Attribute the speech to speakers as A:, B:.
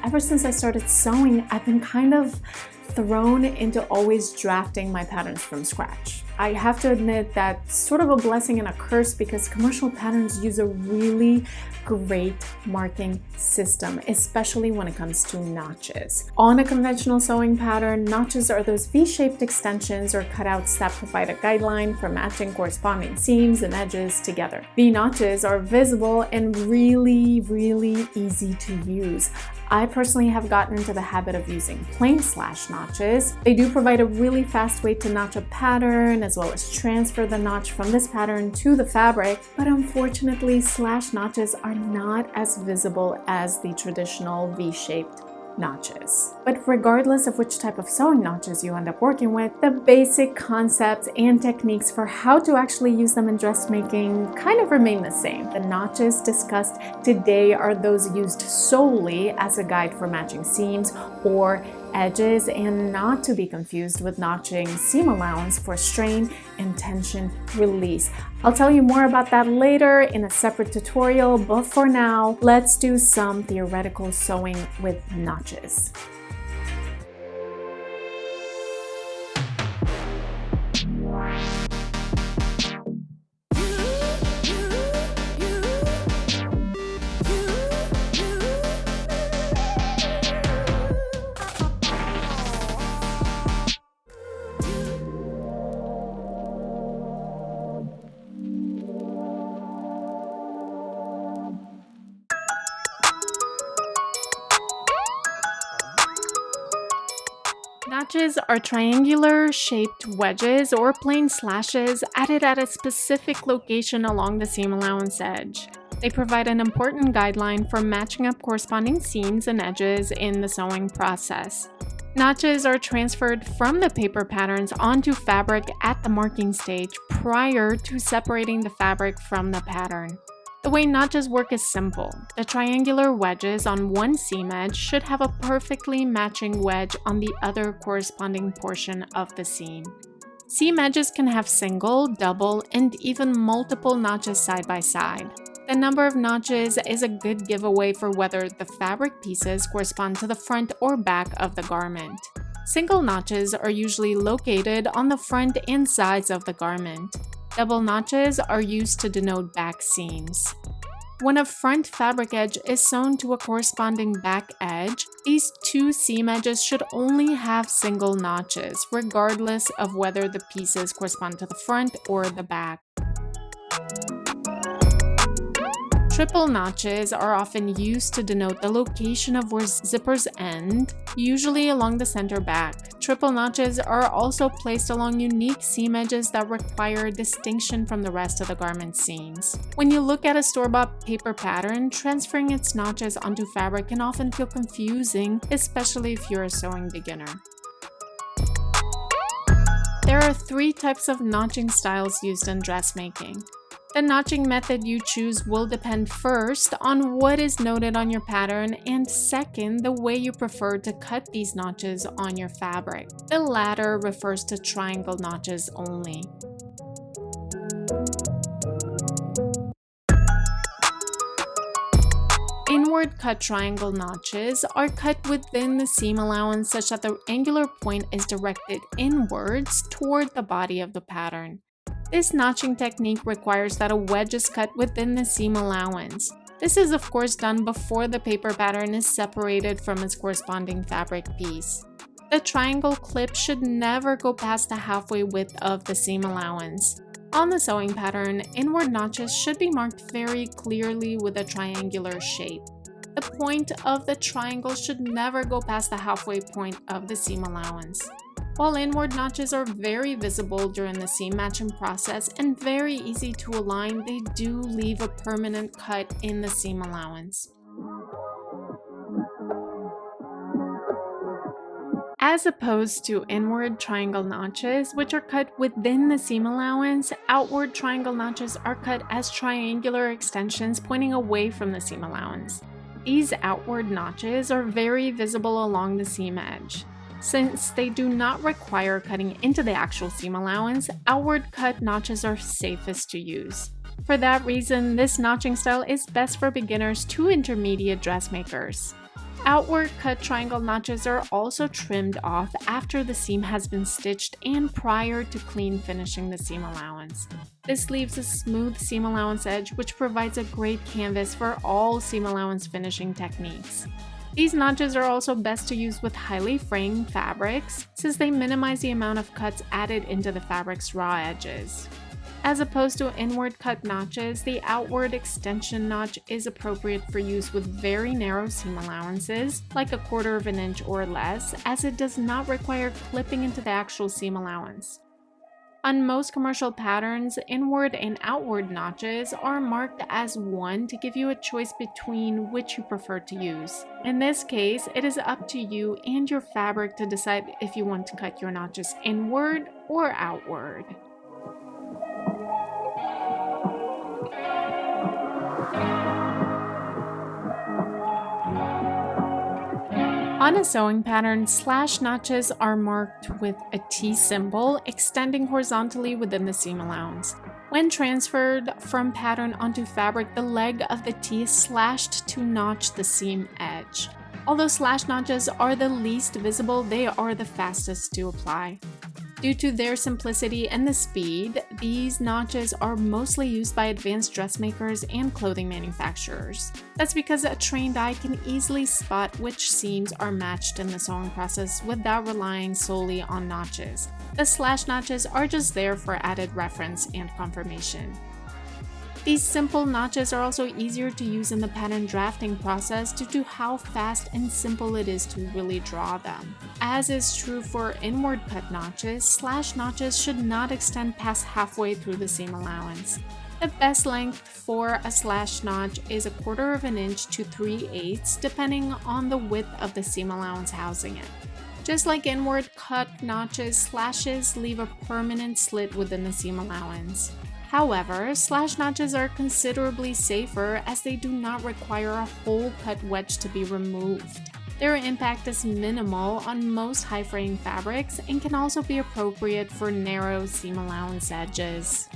A: ever since I started sewing, I've been kind of thrown into always drafting my patterns from scratch. I have to admit that's sort of a blessing and a curse because commercial patterns use a really great marking system, especially when it comes to notches. On a conventional sewing pattern, notches are those V-shaped extensions or cutouts that provide a guideline for matching corresponding seams and edges together. V-notches are visible and really easy to use. I personally have gotten into the habit of using plain slash notches. They do provide a really fast way to notch a pattern as well as transfer the notch from this pattern to the fabric, but unfortunately slash notches are not as visible as the traditional V-shaped notches. But regardless of which type of sewing notches you end up working with, the basic concepts and techniques for how to actually use them in dressmaking kind of remain the same. The notches discussed today are those used solely as a guide for matching seams or edges, and not to be confused with notching seam allowance for strain and tension release. I'll tell you more about that later in a separate tutorial, but for now, let's do some theoretical sewing with notches. Notches are triangular shaped wedges or plain slashes added at a specific location along the seam allowance edge. They provide an important guideline for matching up corresponding seams and edges in the sewing process. Notches are transferred from the paper patterns onto fabric at the marking stage prior to separating the fabric from the pattern. The way notches work is simple. The triangular wedges on one seam edge should have a perfectly matching wedge on the other corresponding portion of the seam. Seam edges can have single, double, and even multiple notches side by side. The number of notches is a good giveaway for whether the fabric pieces correspond to the front or back of the garment. Single notches are usually located on the front and sides of the garment. Double notches are used to denote back seams. When a front fabric edge is sewn to a corresponding back edge, these two seam edges should only have single notches, regardless of whether the pieces correspond to the front or the back. Triple notches are often used to denote the location of where zippers end, usually along the center back. Triple notches are also placed along unique seam edges that require distinction from the rest of the garment seams. When you look at a store-bought paper pattern, transferring its notches onto fabric can often feel confusing, especially if you're a sewing beginner. There are 3 types of notching styles used in dressmaking. The notching method you choose will depend first on what is noted on your pattern and second, the way you prefer to cut these notches on your fabric. The latter refers to triangle notches only. Inward cut triangle notches are cut within the seam allowance such that the angular point is directed inwards toward the body of the pattern. This notching technique requires that a wedge is cut within the seam allowance. This is of course done before the paper pattern is separated from its corresponding fabric piece. The triangle clip should never go past the halfway width of the seam allowance. On the sewing pattern, inward notches should be marked very clearly with a triangular shape. The point of the triangle should never go past the halfway point of the seam allowance. While inward notches are very visible during the seam matching process and very easy to align, they do leave a permanent cut in the seam allowance. As opposed to inward triangle notches, which are cut within the seam allowance, outward triangle notches are cut as triangular extensions pointing away from the seam allowance. These outward notches are very visible along the seam edge. Since they do not require cutting into the actual seam allowance, outward cut notches are safest to use. For that reason, this notching style is best for beginners to intermediate dressmakers. Outward cut triangle notches are also trimmed off after the seam has been stitched and prior to clean finishing the seam allowance. This leaves a smooth seam allowance edge, which provides a great canvas for all seam allowance finishing techniques. These notches are also best to use with highly fraying fabrics, since they minimize the amount of cuts added into the fabric's raw edges. As opposed to inward cut notches, the outward extension notch is appropriate for use with very narrow seam allowances, like 1/4 of an inch or less, as it does not require clipping into the actual seam allowance. On most commercial patterns, inward and outward notches are marked as one to give you a choice between which you prefer to use. In this case, it is up to you and your fabric to decide if you want to cut your notches inward or outward. On a sewing pattern, slash notches are marked with a T symbol extending horizontally within the seam allowance. When transferred from pattern onto fabric, the leg of the T is slashed to notch the seam edge. Although slash notches are the least visible, they are the fastest to apply. Due to their simplicity and the speed, these notches are mostly used by advanced dressmakers and clothing manufacturers. That's because a trained eye can easily spot which seams are matched in the sewing process without relying solely on notches. The slash notches are just there for added reference and confirmation. These simple notches are also easier to use in the pattern drafting process due to how fast and simple it is to really draw them. As is true for inward cut notches, slash notches should not extend past halfway through the seam allowance. The best length for a slash notch is 1/4 of an inch to 3/8 depending on the width of the seam allowance housing it. Just like inward cut notches, slashes leave a permanent slit within the seam allowance. However, slash notches are considerably safer as they do not require a whole cut wedge to be removed. Their impact is minimal on most high fraying fabrics and can also be appropriate for narrow seam allowance edges.